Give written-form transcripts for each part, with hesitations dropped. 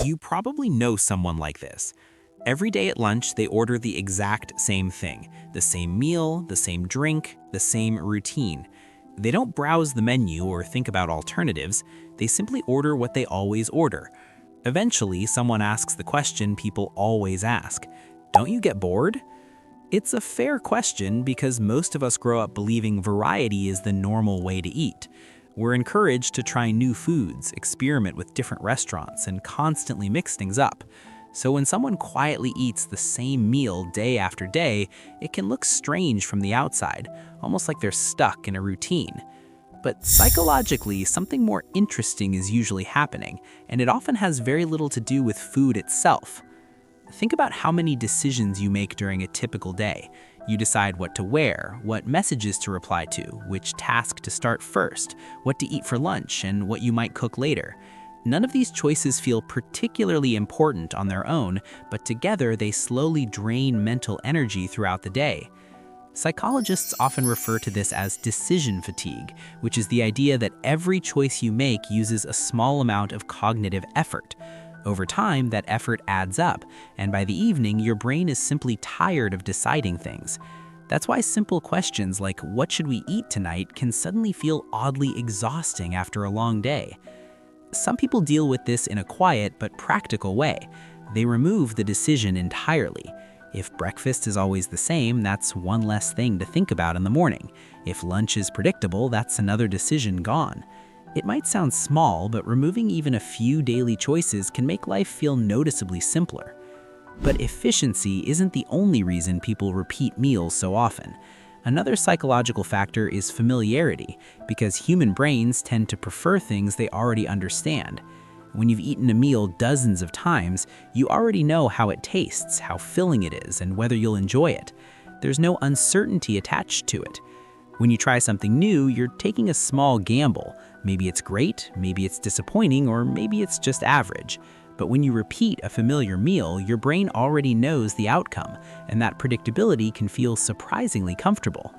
You probably know someone like this. Every day at lunch, they order the exact same thing, the same meal, the same drink, the same routine. They don't browse the menu or think about alternatives, they simply order what they always order. Eventually, someone asks the question people always ask, "Don't you get bored?" It's a fair question because most of us grow up believing variety is the normal way to eat. We're encouraged to try new foods, experiment with different restaurants, and constantly mix things up. So when someone quietly eats the same meal day after day, it can look strange from the outside, almost like they're stuck in a routine. But psychologically, something more interesting is usually happening, and it often has very little to do with food itself. Think about how many decisions you make during a typical day. You decide what to wear, what messages to reply to, which task to start first, what to eat for lunch, and what you might cook later. None of these choices feel particularly important on their own, but together they slowly drain mental energy throughout the day. Psychologists often refer to this as decision fatigue, which is the idea that every choice you make uses a small amount of cognitive effort. Over time, that effort adds up, and by the evening, your brain is simply tired of deciding things. That's why simple questions like, "What should we eat tonight?" can suddenly feel oddly exhausting after a long day. Some people deal with this in a quiet but practical way. They remove the decision entirely. If breakfast is always the same, that's one less thing to think about in the morning. If lunch is predictable, that's another decision gone. It might sound small, but removing even a few daily choices can make life feel noticeably simpler. But efficiency isn't the only reason people repeat meals so often. Another psychological factor is familiarity, because human brains tend to prefer things they already understand. When you've eaten a meal dozens of times, you already know how it tastes, how filling it is, and whether you'll enjoy it. There's no uncertainty attached to it. When you try something new, you're taking a small gamble. Maybe it's great, maybe it's disappointing, or maybe it's just average. But when you repeat a familiar meal, your brain already knows the outcome, and that predictability can feel surprisingly comfortable.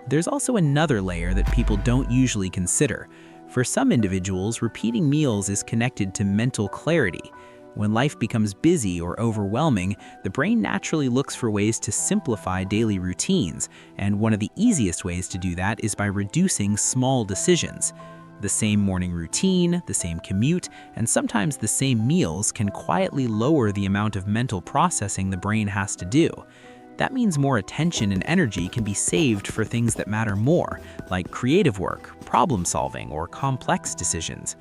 There's also another layer that people don't usually consider. For some individuals, repeating meals is connected to mental clarity. When life becomes busy or overwhelming, the brain naturally looks for ways to simplify daily routines, and one of the easiest ways to do that is by reducing small decisions. The same morning routine, the same commute, and sometimes the same meals can quietly lower the amount of mental processing the brain has to do. That means more attention and energy can be saved for things that matter more, like creative work, problem solving, or complex decisions.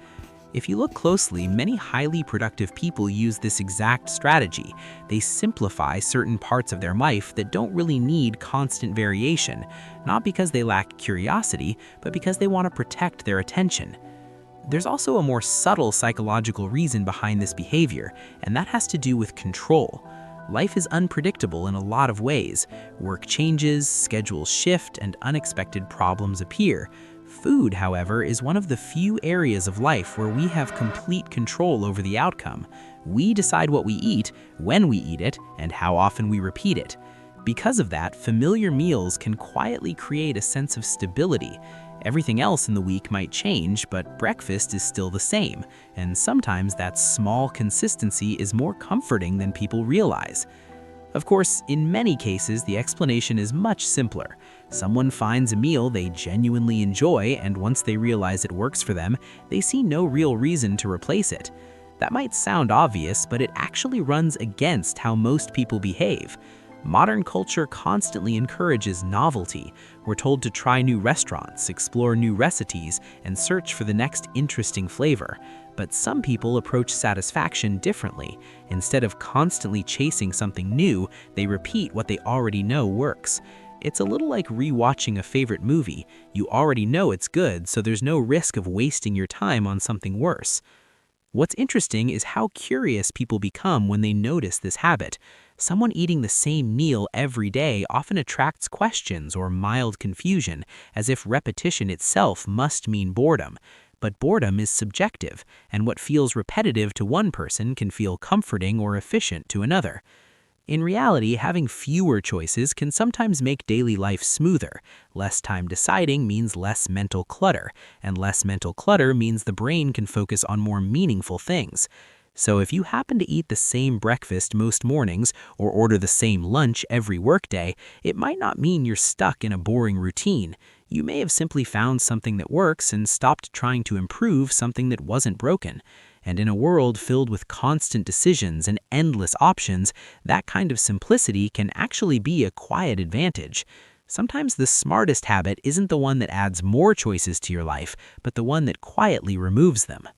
If you look closely, many highly productive people use this exact strategy. They simplify certain parts of their life that don't really need constant variation, not because they lack curiosity, but because they want to protect their attention. There's also a more subtle psychological reason behind this behavior, and that has to do with control. Life is unpredictable in a lot of ways. Work changes, schedules shift, and unexpected problems appear. Food, however, is one of the few areas of life where we have complete control over the outcome. We decide what we eat, when we eat it, and how often we repeat it. Because of that, familiar meals can quietly create a sense of stability. Everything else in the week might change, but breakfast is still the same, and sometimes that small consistency is more comforting than people realize. Of course, in many cases, the explanation is much simpler. Someone finds a meal they genuinely enjoy, and once they realize it works for them, they see no real reason to replace it. That might sound obvious, but it actually runs against how most people behave. Modern culture constantly encourages novelty. We're told to try new restaurants, explore new recipes, and search for the next interesting flavor. But some people approach satisfaction differently. Instead of constantly chasing something new, they repeat what they already know works. It's a little like rewatching a favorite movie. You already know it's good, so there's no risk of wasting your time on something worse. What's interesting is how curious people become when they notice this habit. Someone eating the same meal every day often attracts questions or mild confusion, as if repetition itself must mean boredom. But boredom is subjective, and what feels repetitive to one person can feel comforting or efficient to another. In reality, having fewer choices can sometimes make daily life smoother. Less time deciding means less mental clutter, and less mental clutter means the brain can focus on more meaningful things. So if you happen to eat the same breakfast most mornings or order the same lunch every workday, it might not mean you're stuck in a boring routine. You may have simply found something that works and stopped trying to improve something that wasn't broken. And in a world filled with constant decisions and endless options, that kind of simplicity can actually be a quiet advantage. Sometimes the smartest habit isn't the one that adds more choices to your life, but the one that quietly removes them.